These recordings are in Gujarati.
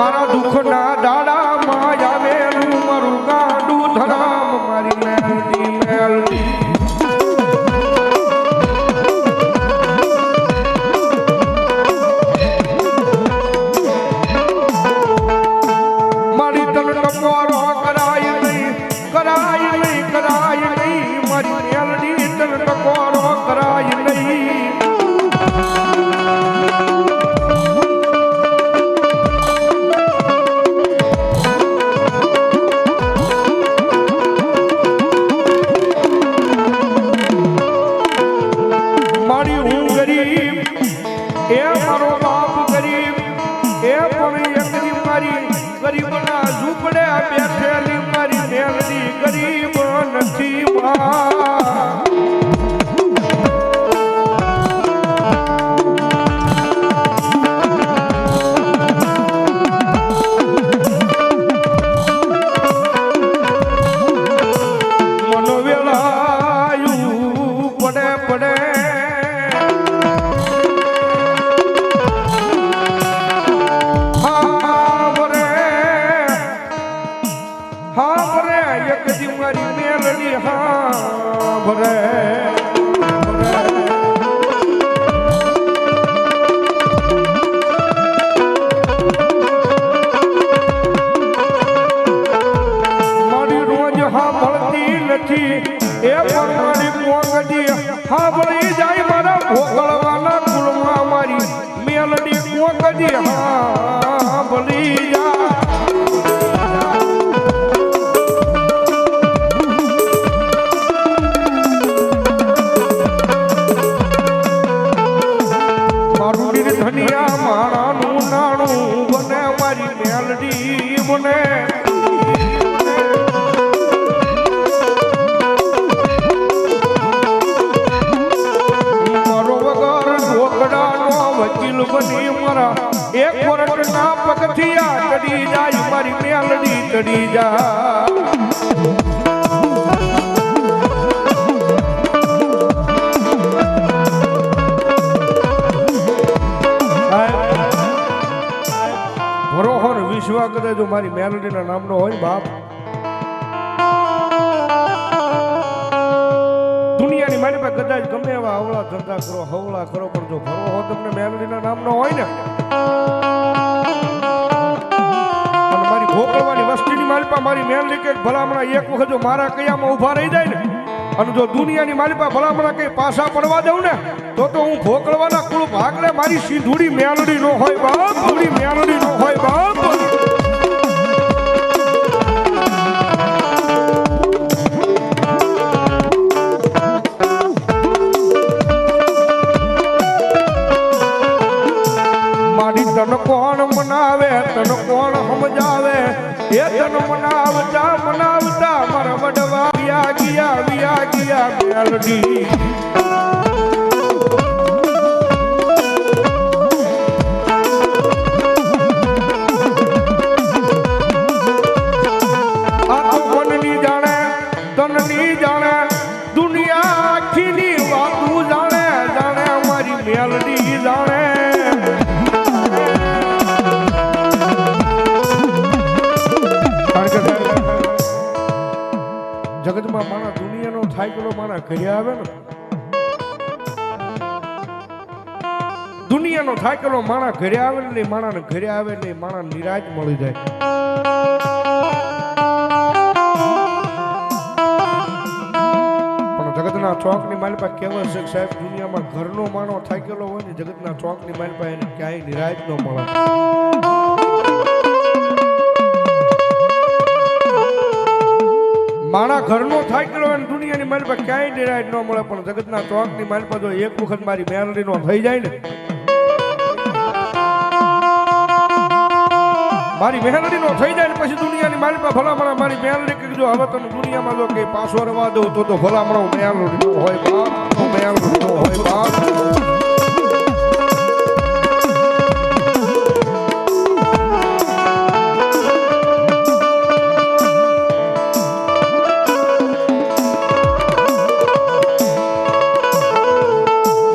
મારા દુઃખના દાડામાં આવેલું મારું ગાંડું ધરામ મારી મેલડી મેલડી મારી તન ટકોરો કરાય નહીં મારી મેલડી તન ટકોરો કરાય નહીં ગરીબના ઝૂંપડે બેઠેલી મારી મેલડી ગરીબ નથી મનોવેલાયું પડે પડે મારી મેલડી હા ભરે મારી રોજ હા ભળતી નથી એ પણ મારી કોંગડી હા ભળી જાય મારા ભોગળવાના કુળમાં મારી મેલડી કોંગડી હા ભળી જાય ધનિયા માણાનું નાણું બને મારી મેલડી બને મારો વગર ઢોકડાનો વકીલ બની મારા એક વર્ષના પગથિયા ચડી જાય મારી મેલડી ચડી જાય વિશ્વા કરે જો મારી મેલડીના નામનો હોય બાપ દુનિયાની મારી પાસે કદાચ ગમે એવા હવળા ધંધા કરો હવળા કરો પણ જો ભરો હો તમને મેલડીના નામનો હોય ને અને મારી ભોકળવાની વસ્તીની મારી પાસે મારી મેલડી કે ભલામણા એક વખત જો મારા કયામાં ઊભા રહી જાય ને અને જો દુનિયાની મારી પાસે ભલામણા કઈ પાછા પડવા દઉં ને તો હું ભોકળવાના કુળ ભાગલે મારી સીધુડી મેલડી નો હોય બાપ ધૂડી મેલડી નો હોય બાપ મારી તન કોણ મનાવે તન કોણ સમજાવે એ તન મનાવતા મારા વડવા વિયા ગયા મેલડી દુનિયા આખીની વાતું જાણે જાણે અમારી મેલડી જાણે જગતમાં માણા દુનિયાનો થાય પેલો માણા ઘરે આવે ને દુનિયાનો થાય પેલો માણા ઘરે આવે ને માણાને ઘરે આવે એટલે માણા નિરાજ મળી જાય જગતના ચોકની માલપા કેવળ છે સાહેબ દુનિયામાં ઘરનો માણો થાકેલો હોય ને જગતના ચોકની માલપા એને ક્યાંય નિરાજ ન મળે માણા ઘરનો થાકેલો હોય ને દુનિયાની માલપા ક્યાંય નિરાજ ન મળે પણ જગતના ચોકની માલપા જો એક વખત મારી મેલડી નો થઈ જાય ને મારી મેલડી નો થઈ જાય ને પછી દુનિયાની માલપા ભલામણા મારી મેલડી કે જો હવે તમે દુનિયામાં જો કે પાછો રવા દઉં તો ભલામણા મેલડી નો હોય બાપ મેલડી નો હોય બાપ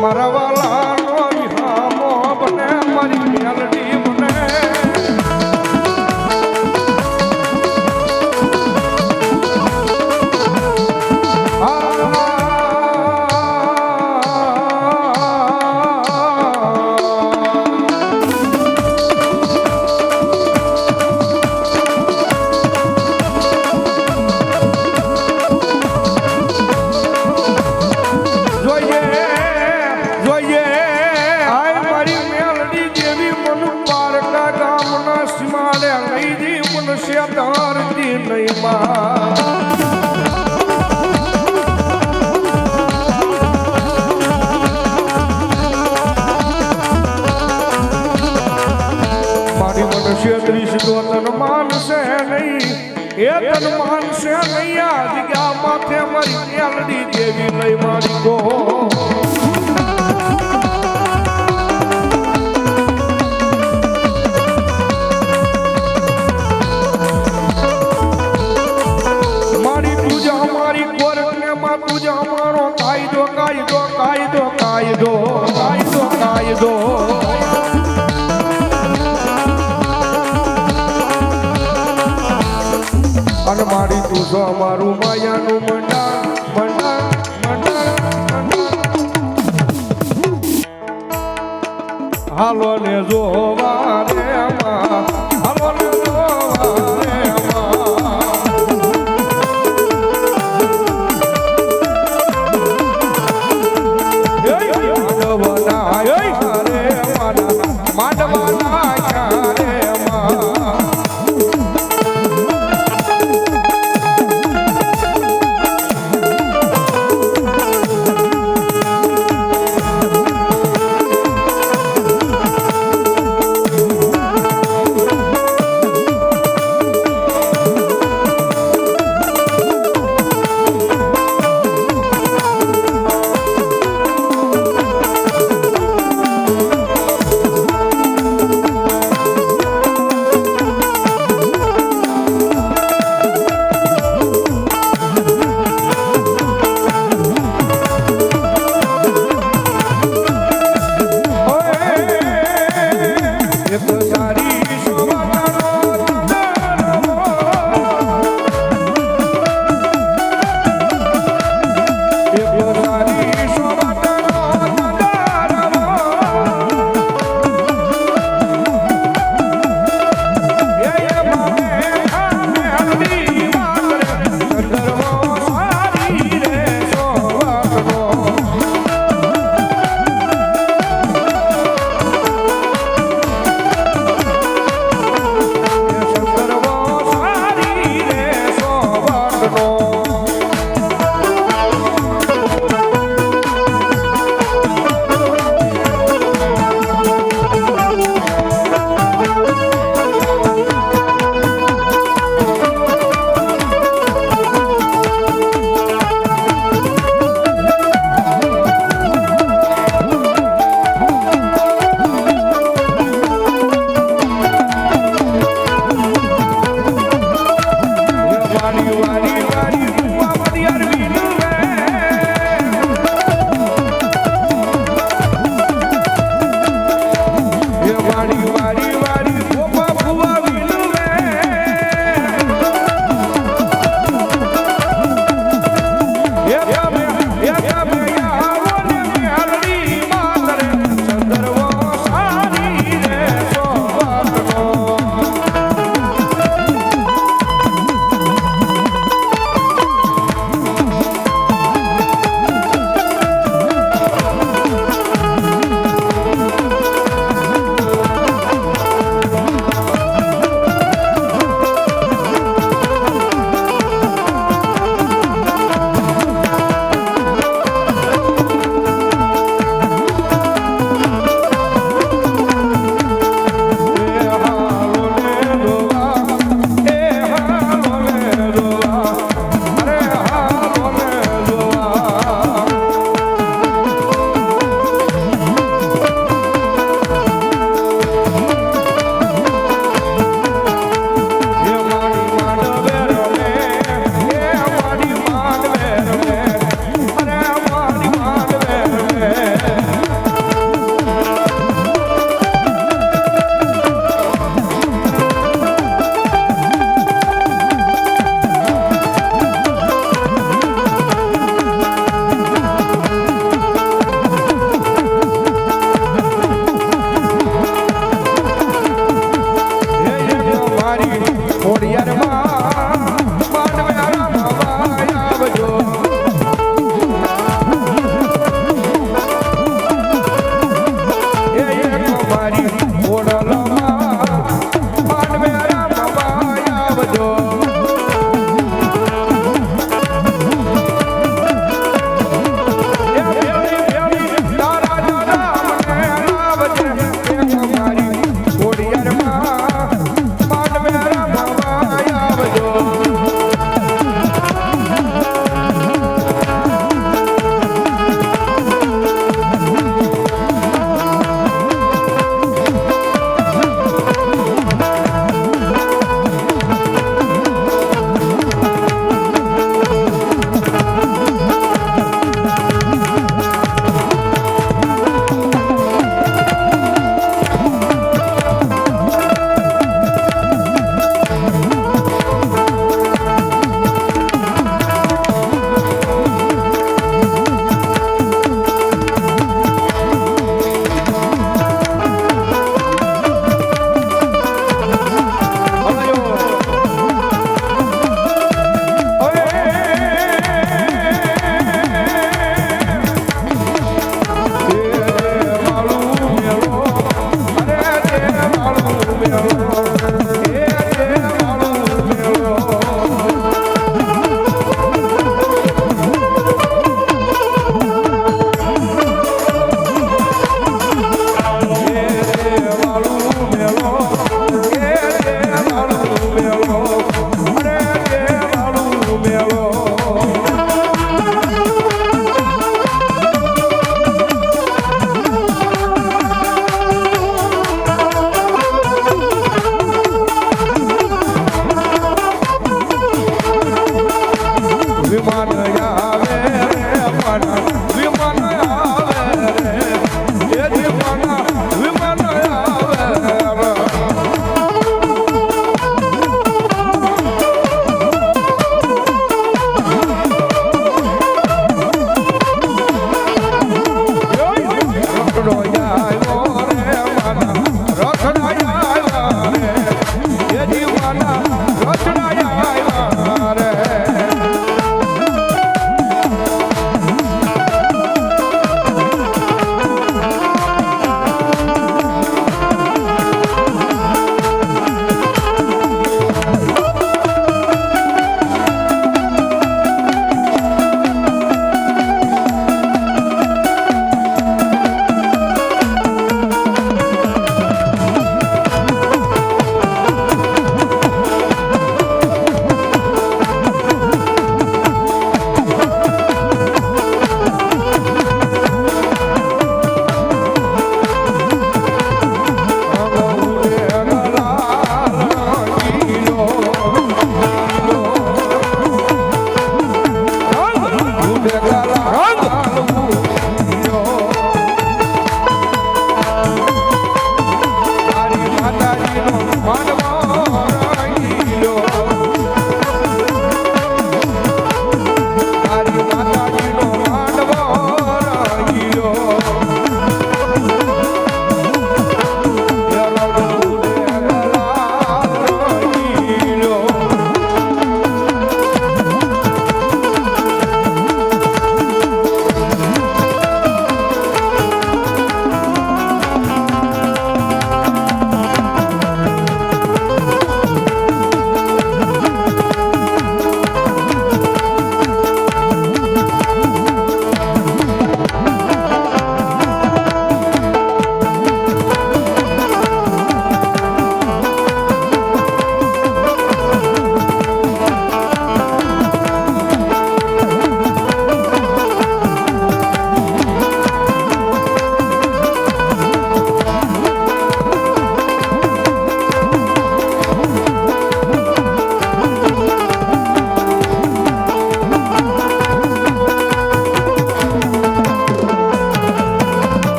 મારા વાલા નો વિહામો બને મારી મેલડી બને તારતી નહીં માં દૃશ તો તન માનશે નહીં એ તન માનશે નહીં આ જગ્યા માથે મારી મેલડી દેવી લઈ મારી ગો મારી પૂજા મારી કોરને માં પૂજા મારો કાયદો કાયદો કાયદો કાયદો કાયદો કાયદો અને મારી તું છો અમારું માયાનું મંડાણ મંડાણ મંડાણ હાલો ને જોવા